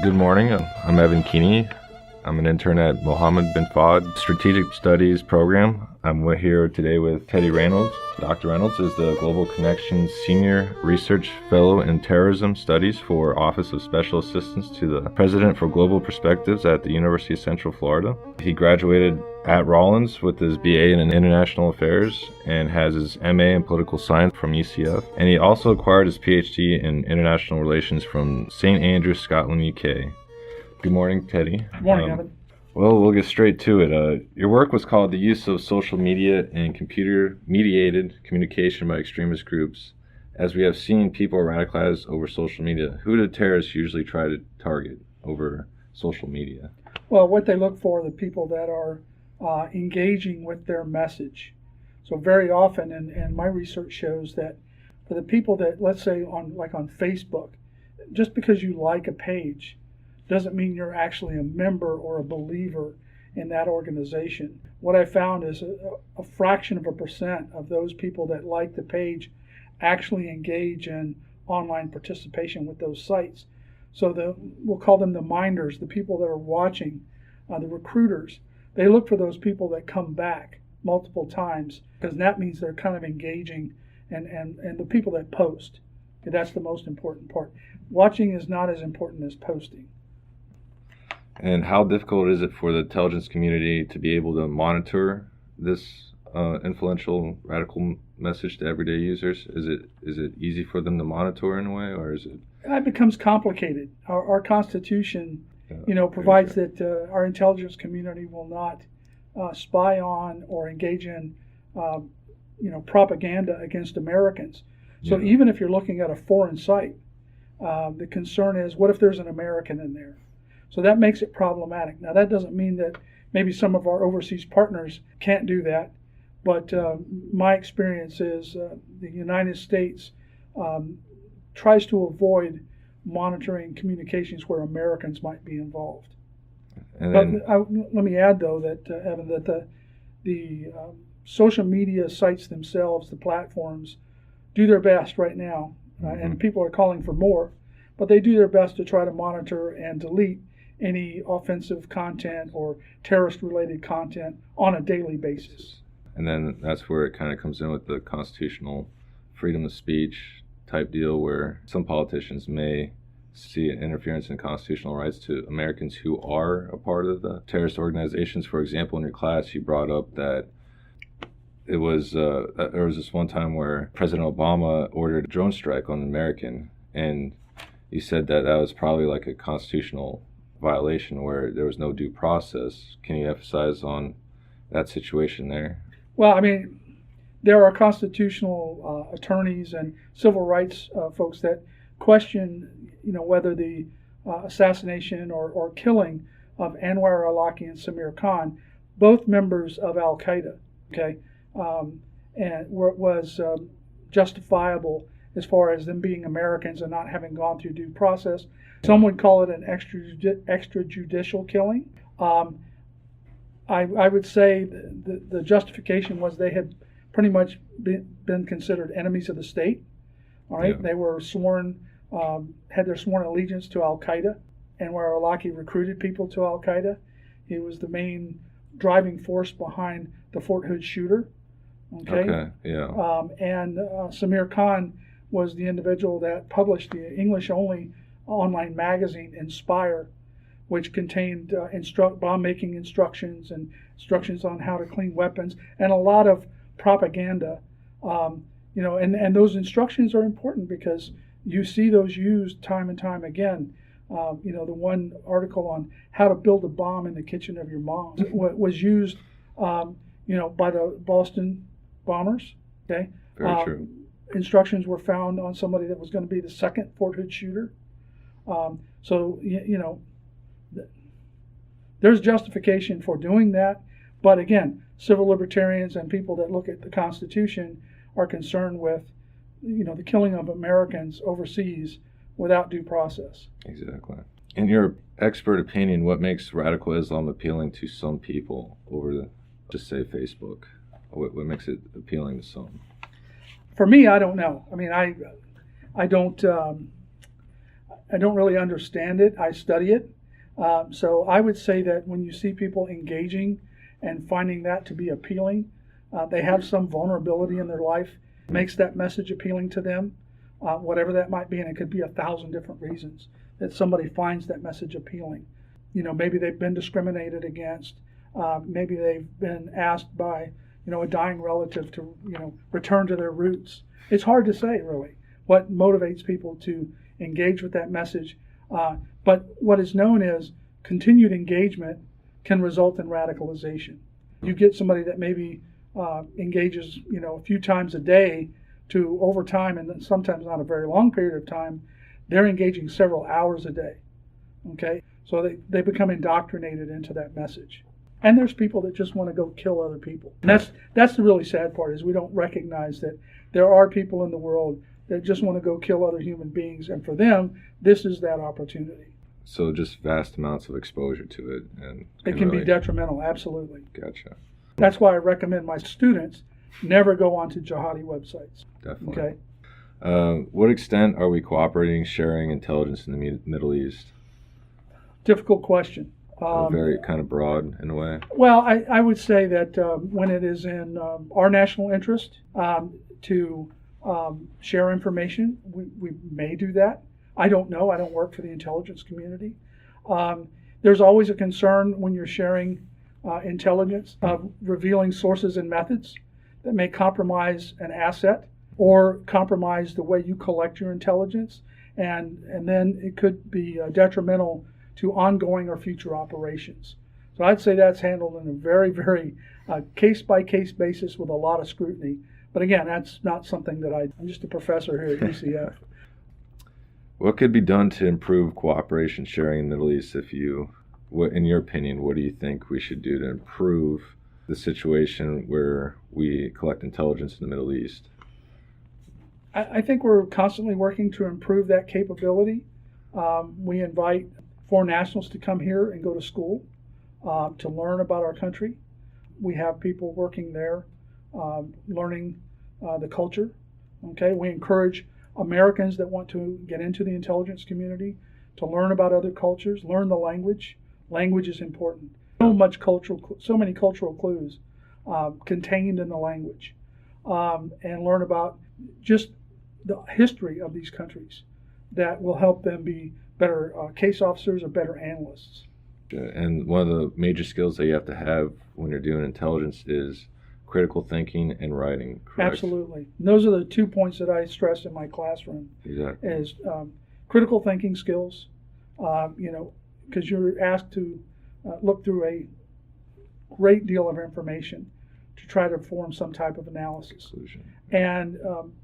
Good morning. I'm Evan Keeney. I'm an intern at Mohammad bin Fahd Strategic Studies program. I'm here today with Teddy Reynolds. Dr. Reynolds is the Global Connections Senior Research Fellow in Terrorism Studies for Office of Special Assistance to the President for Global Perspectives at the University of Central Florida. He graduated at Rollins with his BA in International Affairs and has his MA in Political Science from UCF. And he also acquired his PhD in International Relations from St. Andrews, Scotland, UK. Good morning, Teddy. Good morning, Evan. Well, we'll get straight to it. Your work was called The Use of Social Media and Computer-Mediated Communication by Extremist Groups. As we have seen, people are radicalized over social media. Who do terrorists usually try to target over social media? Well, what they look for are the people that are engaging with their message. So very often, and my research shows that for the people that, let's say on Facebook, just because you like a page doesn't mean you're actually a member or a believer in that organization. What I found is a fraction of a percent of those people that like the page actually engage in online participation with those sites. So we'll call them the minders, the people that are watching, the recruiters. They look for those people that come back multiple times, because that means they're kind of engaging, and the people that post. That's the most important part. Watching is not as important as posting. And how difficult is it for the intelligence community to be able to monitor this influential radical message to everyday users? Is it easy for them to monitor in a way, or is it? It becomes complicated. Our Constitution, provides that our intelligence community will not spy on or engage in, propaganda against Americans. So even if you're looking at a foreign site, the concern is, what if there's an American in there? So that makes it problematic. Now, that doesn't mean that maybe some of our overseas partners can't do that, but my experience is the United States tries to avoid monitoring communications where Americans might be involved. But let me add, though, that Evan, that the social media sites themselves, the platforms, do their best right now, and people are calling for more, but they do their best to try to monitor and delete any offensive content or terrorist-related content on a daily basis. And then that's where it kind of comes in with the constitutional freedom of speech type deal, where some politicians may see an interference in constitutional rights to Americans who are a part of the terrorist organizations. For example, in your class, you brought up that it was there was this one time where President Obama ordered a drone strike on an American, and you said that was probably like a constitutional violation where there was no due process. Can you emphasize on that situation there? Well, I mean, there are constitutional attorneys and civil rights folks that question, whether the assassination or killing of Anwar al-Awlaki and Samir Khan, both members of Al-Qaeda, and was justifiable as far as them being Americans and not having gone through due process. Some would call it an extrajudicial killing. I would say the justification was they had pretty much been considered enemies of the state. All right, They were sworn, had their sworn allegiance to Al-Qaeda, and where al-Awlaki recruited people to Al-Qaeda. He was the main driving force behind the Fort Hood shooter. And Samir Khan was the individual that published the English-only online magazine Inspire, which contained bomb-making instructions and instructions on how to clean weapons and a lot of propaganda. And those instructions are important because you see those used time and time again. The one article on how to build a bomb in the kitchen of your mom was used, by the Boston bombers. Okay, very true. Instructions were found on somebody that was going to be the second Fort Hood shooter. There's justification for doing that, but again, civil libertarians and people that look at the Constitution are concerned with, the killing of Americans overseas without due process. Exactly. In your expert opinion, what makes radical Islam appealing to some people over just say Facebook? What makes it appealing to some? For me, I don't know. I mean, I don't. I don't really understand it. I study it. So I would say that when you see people engaging and finding that to be appealing, they have some vulnerability in their life, makes that message appealing to them, whatever that might be, and it could be 1,000 different reasons that somebody finds that message appealing. Maybe they've been discriminated against. Maybe they've been asked by, a dying relative to, return to their roots. It's hard to say, really, what motivates people to engage with that message. But what is known as continued engagement can result in radicalization. You get somebody that maybe engages, a few times a day to over time, and sometimes not a very long period of time, they're engaging several hours a day. Okay, so they become indoctrinated into that message. And there's people that just want to go kill other people. And that's the really sad part, is we don't recognize that there are people in the world that just want to go kill other human beings, and for them, this is that opportunity. So just vast amounts of exposure to it, and it can be detrimental, absolutely. Gotcha. That's why I recommend my students never go onto jihadi websites. Definitely. Okay. What extent are we cooperating, sharing intelligence in the Middle East? Difficult question. Very kind of broad in a way. Well, I would say that when it is in our national interest to share information, we may do that. I don't know. I don't work for the intelligence community. There's always a concern when you're sharing intelligence of revealing sources and methods that may compromise an asset or compromise the way you collect your intelligence, and then it could be detrimental to ongoing or future operations. So I'd say that's handled in a very, very case-by-case basis with a lot of scrutiny. But again, that's not something that I'm just a professor here at UCF. What could be done to improve cooperation sharing in the Middle East? In your opinion, what do you think we should do to improve the situation where we collect intelligence in the Middle East? I think we're constantly working to improve that capability. We invite foreign nationals to come here and go to school to learn about our country. We have people working there learning the culture. Okay, we encourage Americans that want to get into the intelligence community to learn about other cultures, learn the language. Language is important. So many cultural clues contained in the language, and learn about just the history of these countries that will help them be better case officers or better analysts. And one of the major skills that you have to have when you're doing intelligence is critical thinking and writing, correct? Absolutely. And those are the 2 points that I stress in my classroom. Exactly. Is critical thinking skills, because you're asked to look through a great deal of information to try to form some type of analysis. Conclusion. And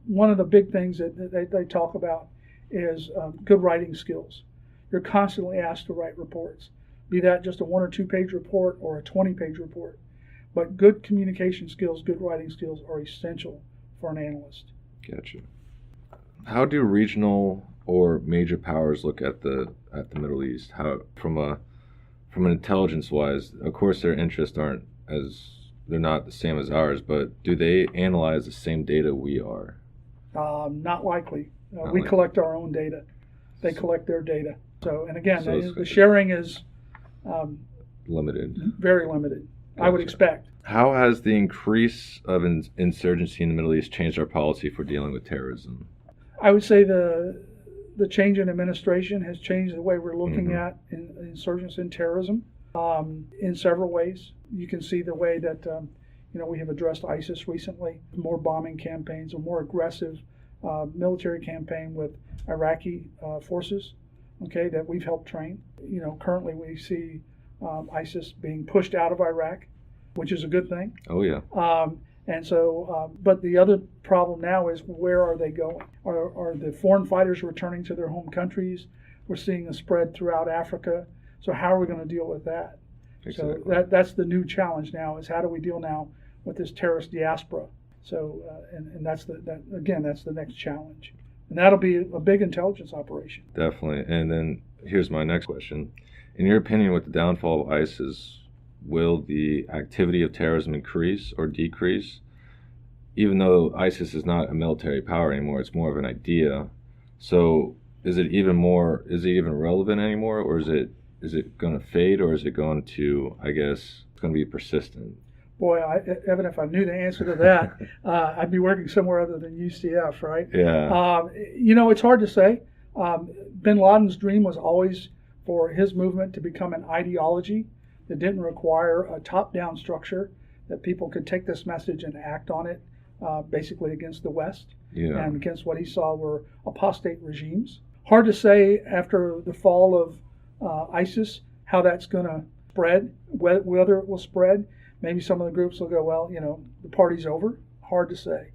one of the big things that they talk about is good writing skills. You're constantly asked to write reports, be that just a 1 or 2 page report or a 20-page report. But good communication skills, good writing skills are essential for an analyst. Gotcha. How do regional or major powers look at the Middle East? How from an intelligence wise, of course their interests they're not the same as ours, but do they analyze the same data we are? Not likely. We collect our own data. They collect their data. So, and again, the sharing is limited. Very limited. Gotcha. I would expect. How has the increase of insurgency in the Middle East changed our policy for dealing with terrorism? I would say the change in administration has changed the way we're looking at insurgency and terrorism in several ways. You can see the way that we have addressed ISIS recently, more bombing campaigns, a more aggressive military campaign with Iraqi forces, that we've helped train. Currently we see ISIS being pushed out of Iraq, which is a good thing. Oh, yeah. And so, but the other problem now is, where are they going? Are the foreign fighters returning to their home countries? We're seeing a spread throughout Africa. So how are we going to deal with that? Exactly. So that's the new challenge now, is how do we deal now with this terrorist diaspora? So, and that's that's the next challenge. And that'll be a big intelligence operation. Definitely. And then here's my next question. In your opinion, with the downfall of ISIS, will the activity of terrorism increase or decrease? Even though ISIS is not a military power anymore, it's more of an idea. So is it even relevant anymore, or is it going to fade, or is it going to, I guess, it's going to be persistent? Boy, Evan, if I knew the answer to that, I'd be working somewhere other than UCF, right? Yeah. It's hard to say. Bin Laden's dream was always for his movement to become an ideology that didn't require a top-down structure, that people could take this message and act on it, basically against the West and against what he saw were apostate regimes. Hard to say after the fall of ISIS how that's going to spread, whether it will spread. Maybe some of the groups will go, well, the party's over. Hard to say.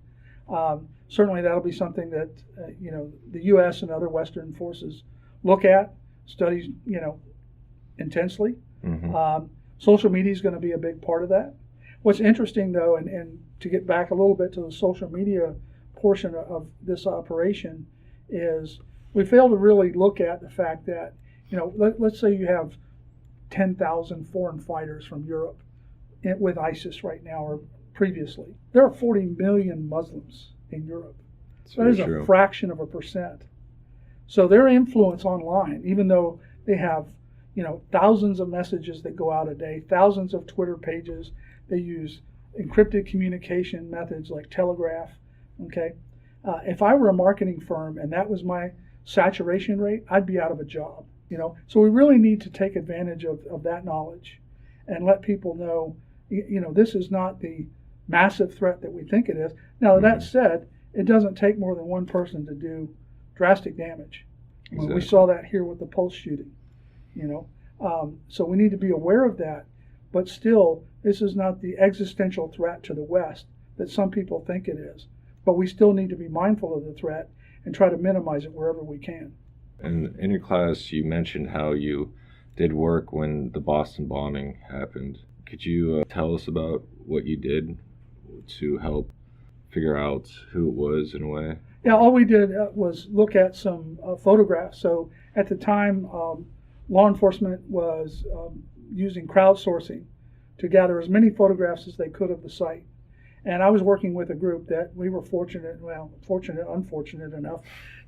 Certainly that'll be something that, the U.S. and other Western forces look at, study, intensely. Mm-hmm. Social media is going to be a big part of that. What's interesting, though, and to get back a little bit to the social media portion of this operation, is we fail to really look at the fact that, let's say you have 10,000 foreign fighters from Europe with ISIS right now or previously. There are 40 million Muslims in Europe. That is a fraction of a percent. So their influence online, even though they have, thousands of messages that go out a day, thousands of Twitter pages, they use encrypted communication methods like Telegraph. Okay, if I were a marketing firm and that was my saturation rate, I'd be out of a job. So we really need to take advantage of that knowledge and let people know, this is not the massive threat that we think it is. Now, that said, it doesn't take more than one person to do drastic damage. Exactly. We saw that here with the Pulse shooting, So we need to be aware of that. But still, this is not the existential threat to the West that some people think it is. But we still need to be mindful of the threat and try to minimize it wherever we can. And in your class, you mentioned how you did work when the Boston bombing happened. Could you tell us about what you did to help figure out who it was in a way? Yeah, all we did was look at some photographs. So at the time, law enforcement was using crowdsourcing to gather as many photographs as they could of the site. And I was working with a group that we were unfortunate enough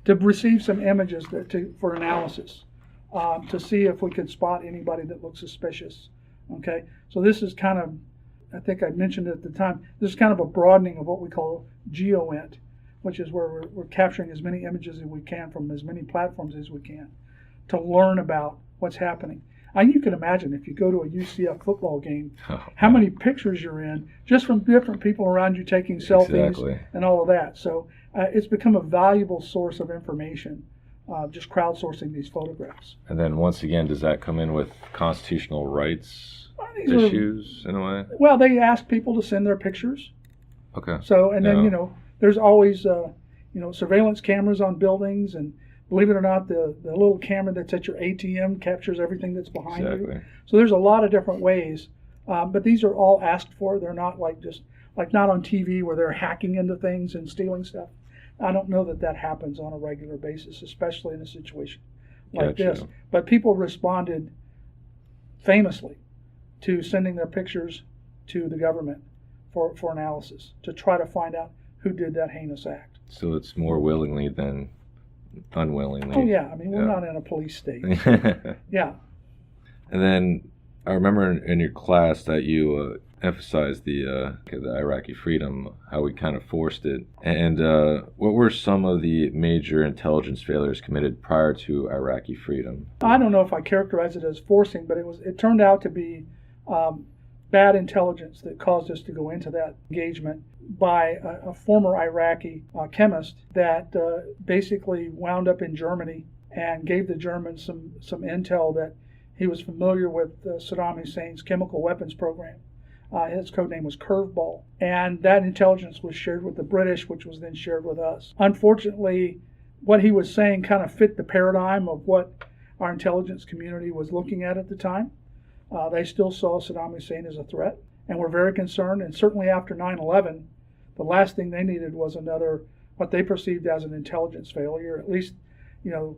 to receive some images for analysis to see if we could spot anybody that looked suspicious. Okay, so this is kind of, I think I mentioned it at the time, this is kind of a broadening of what we call GeoInt, which is where we're capturing as many images as we can from as many platforms as we can to learn about what's happening. And you can imagine if you go to a UCF football game, how many pictures you're in just from different people around you taking selfies and all of that. So it's become a valuable source of information, just crowdsourcing these photographs. And then once again, does that come in with constitutional rights issues in a way? Well, they ask people to send their pictures. Okay. So, and then, there's always, surveillance cameras on buildings, and believe it or not, the little camera that's at your ATM captures everything that's behind you. So there's a lot of different ways, but these are all asked for. They're not not on TV where they're hacking into things and stealing stuff. I don't know that happens on a regular basis, especially in a situation like this. But people responded famously to sending their pictures to the government for analysis to try to find out who did that heinous act. So it's more willingly than unwillingly. Oh yeah, I mean we're not in a police state. Yeah. And then I remember in your class that you emphasized the Iraqi Freedom, how we kind of forced it. And what were some of the major intelligence failures committed prior to Iraqi Freedom? I don't know if I characterize it as forcing, but it turned out to be bad intelligence that caused us to go into that engagement by a former Iraqi chemist that basically wound up in Germany and gave the Germans some intel that he was familiar with Saddam Hussein's chemical weapons program. His code name was Curveball. And that intelligence was shared with the British, which was then shared with us. Unfortunately, what he was saying kind of fit the paradigm of what our intelligence community was looking at the time. They still saw Saddam Hussein as a threat and were very concerned. And certainly after 9/11, the last thing they needed was another, what they perceived as an intelligence failure. At least,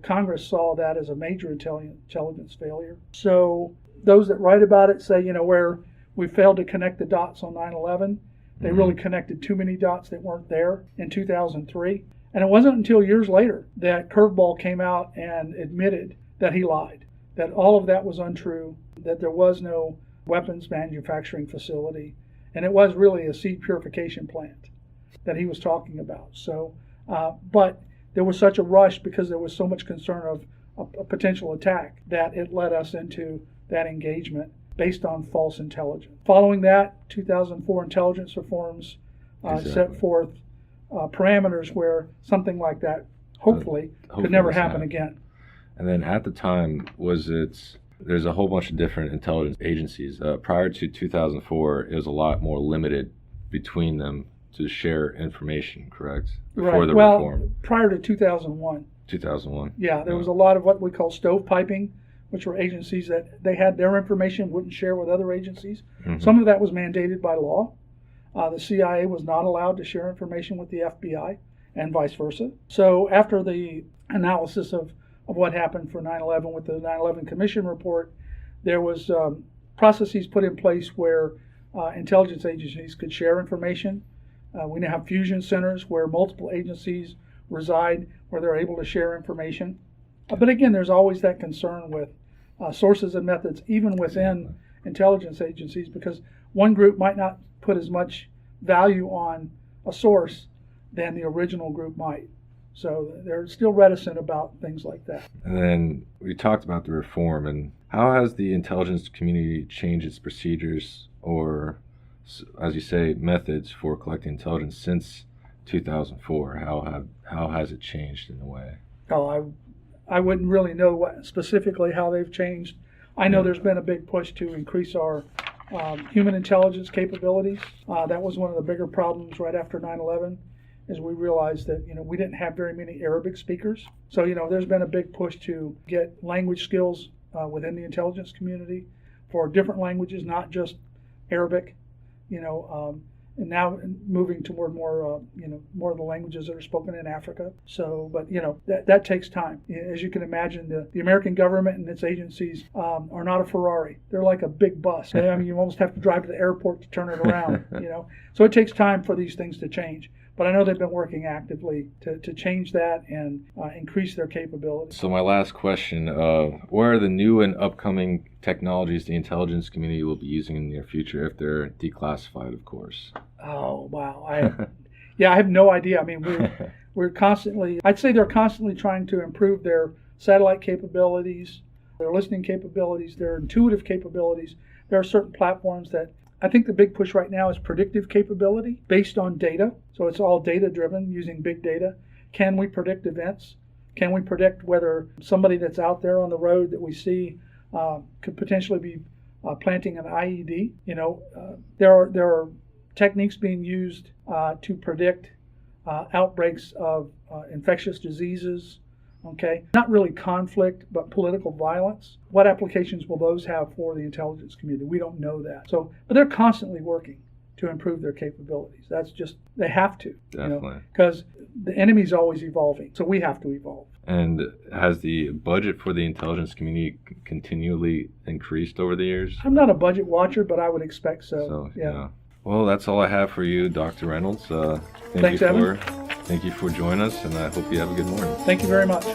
Congress saw that as a major intelligence failure. So those that write about it say, where we failed to connect the dots on 9/11, they really connected too many dots that weren't there in 2003. And it wasn't until years later that Curveball came out and admitted that he lied, that all of that was untrue, that there was no weapons manufacturing facility, and it was really a seed purification plant that he was talking about. So, but there was such a rush because there was so much concern of a potential attack that it led us into that engagement based on false intelligence. Following that, 2004 intelligence reforms set forth parameters where something like that hopefully could never happen again. And then at the time, there's a whole bunch of different intelligence agencies. Prior to 2004, it was a lot more limited between them to share information, correct? Before the reform. Prior to 2001. 2001. Yeah, there was a lot of what we call stovepiping, which were agencies that they had their information, wouldn't share with other agencies. Mm-hmm. Some of that was mandated by law. The CIA was not allowed to share information with the FBI and vice versa. So after the analysis of what happened for 9/11 with the 9/11 Commission report, there was processes put in place where intelligence agencies could share information. We now have fusion centers where multiple agencies reside, where they're able to share information. But again, there's always that concern with sources and methods, even within intelligence agencies, because one group might not put as much value on a source than the original group might. So they're still reticent about things like that. And then we talked about the reform, and how has the intelligence community changed its procedures or, as you say, methods for collecting intelligence since 2004? How has it changed in a way? Oh, I wouldn't really know specifically how they've changed. I know there's been a big push to increase our human intelligence capabilities. That was one of the bigger problems right after 9/11, is we realized that we didn't have very many Arabic speakers. So there's been a big push to get language skills within the intelligence community for different languages, not just Arabic. And now moving toward more of the languages that are spoken in Africa. So, but that takes time. As you can imagine, the American government and its agencies are not a Ferrari. They're like a big bus. I mean, you almost have to drive to the airport to turn it around. So it takes time for these things to change. But I know they've been working actively to change that and increase their capabilities. So my last question, what are the new and upcoming technologies the intelligence community will be using in the near future, if they're declassified, of course? Oh, wow. I have no idea. I mean, we're constantly, I'd say they're constantly trying to improve their satellite capabilities, their listening capabilities, their intuitive capabilities. There are certain platforms that I think the big push right now is predictive capability based on data. So it's all data driven using big data. Can we predict events? Can we predict whether somebody that's out there on the road that we see could potentially be planting an IED? There are techniques being used to predict outbreaks of infectious diseases. Okay, not really conflict, but political violence. What applications will those have for the intelligence community? We don't know that. So, but they're constantly working to improve their capabilities. That's just, they have to. Definitely. Because the enemy's always evolving, so we have to evolve. And has the budget for the intelligence community continually increased over the years? I'm not a budget watcher, but I would expect so. Yeah. Well, that's all I have for you, Dr. Reynolds. Thanks, Evan. Thank you for joining us, and I hope you have a good morning. Thank you very much.